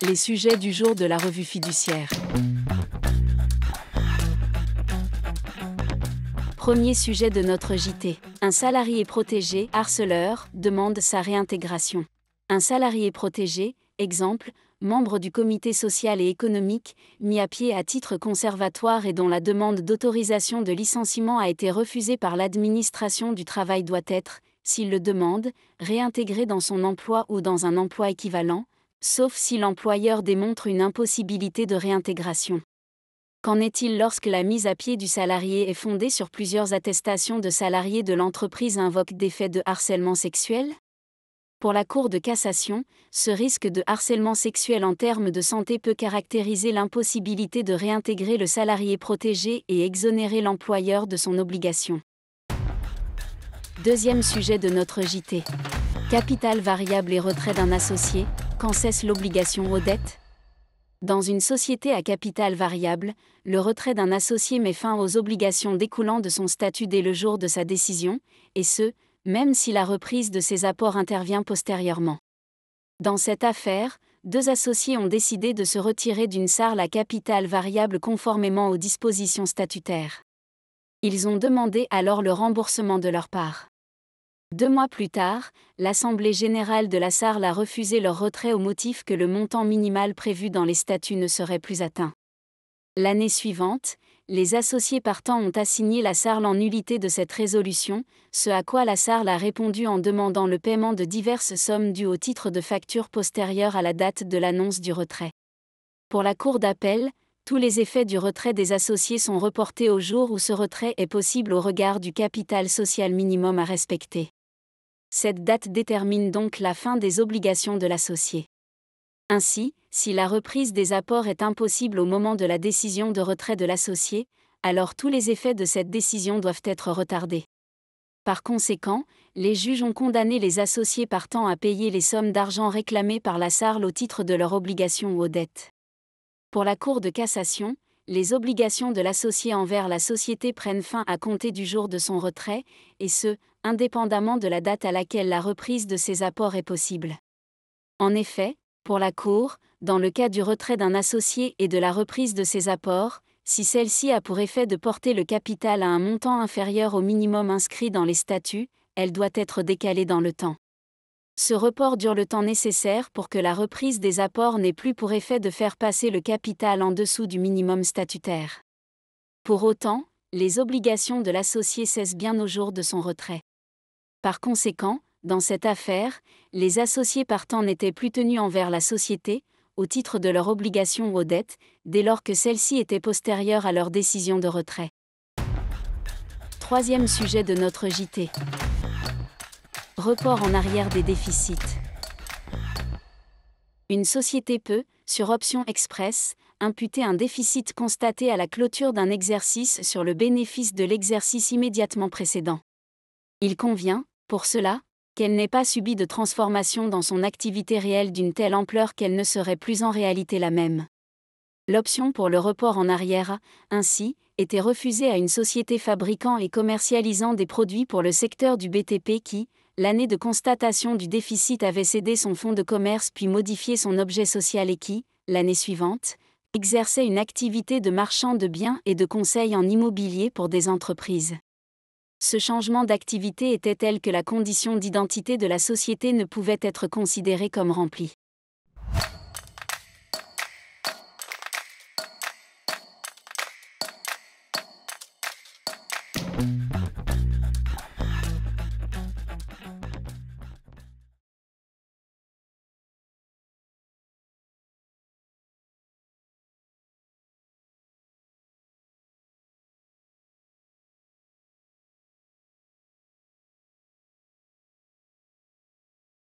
Les sujets du jour de la revue fiduciaire. Premier sujet de notre JT. Un salarié protégé, harceleur, demande sa réintégration. Un salarié protégé, exemple, membre du comité social et économique, mis à pied à titre conservatoire et dont la demande d'autorisation de licenciement a été refusée par l'administration du travail doit être, s'il le demande, réintégré dans son emploi ou dans un emploi équivalent, sauf si l'employeur démontre une impossibilité de réintégration. Qu'en est-il lorsque la mise à pied du salarié est fondée sur plusieurs attestations de salariés de l'entreprise invoquent des faits de harcèlement sexuel ? Pour la Cour de cassation, ce risque de harcèlement sexuel en termes de santé peut caractériser l'impossibilité de réintégrer le salarié protégé et exonérer l'employeur de son obligation. Deuxième sujet de notre JT. Capital variable et retrait d'un associé, quand cesse l'obligation aux dettes ? Dans une société à capital variable, le retrait d'un associé met fin aux obligations découlant de son statut dès le jour de sa décision, et ce, même si la reprise de ses apports intervient postérieurement. Dans cette affaire, deux associés ont décidé de se retirer d'une SARL à capital variable conformément aux dispositions statutaires. Ils ont demandé alors le remboursement de leur part. 2 mois plus tard, l'Assemblée générale de la SARL a refusé leur retrait au motif que le montant minimal prévu dans les statuts ne serait plus atteint. L'année suivante, les associés partants ont assigné la SARL en nullité de cette résolution, ce à quoi la SARL a répondu en demandant le paiement de diverses sommes dues au titre de factures postérieures à la date de l'annonce du retrait. Pour la Cour d'appel, tous les effets du retrait des associés sont reportés au jour où ce retrait est possible au regard du capital social minimum à respecter. Cette date détermine donc la fin des obligations de l'associé. Ainsi, si la reprise des apports est impossible au moment de la décision de retrait de l'associé, alors tous les effets de cette décision doivent être retardés. Par conséquent, les juges ont condamné les associés partant à payer les sommes d'argent réclamées par la SARL au titre de leur obligation ou aux dettes. Pour la Cour de cassation, les obligations de l'associé envers la société prennent fin à compter du jour de son retrait, et ce, indépendamment de la date à laquelle la reprise de ses apports est possible. En effet, pour la Cour, dans le cas du retrait d'un associé et de la reprise de ses apports, si celle-ci a pour effet de porter le capital à un montant inférieur au minimum inscrit dans les statuts, elle doit être décalée dans le temps. Ce report dure le temps nécessaire pour que la reprise des apports n'ait plus pour effet de faire passer le capital en dessous du minimum statutaire. Pour autant, les obligations de l'associé cessent bien au jour de son retrait. Par conséquent, dans cette affaire, les associés partants n'étaient plus tenus envers la société, au titre de leur obligation aux dettes, dès lors que celle-ci était postérieure à leur décision de retrait. Troisième sujet de notre JT. Report en arrière des déficits. Une société peut, sur option express, imputer un déficit constaté à la clôture d'un exercice sur le bénéfice de l'exercice immédiatement précédent. Il convient, pour cela, qu'elle n'ait pas subi de transformation dans son activité réelle d'une telle ampleur qu'elle ne serait plus en réalité la même. L'option pour le report en arrière a, ainsi, été refusée à une société fabriquant et commercialisant des produits pour le secteur du BTP qui, l'année de constatation du déficit avait cédé son fonds de commerce puis modifié son objet social et qui, l'année suivante, exerçait une activité de marchand de biens et de conseil en immobilier pour des entreprises. Ce changement d'activité était tel que la condition d'identité de la société ne pouvait être considérée comme remplie.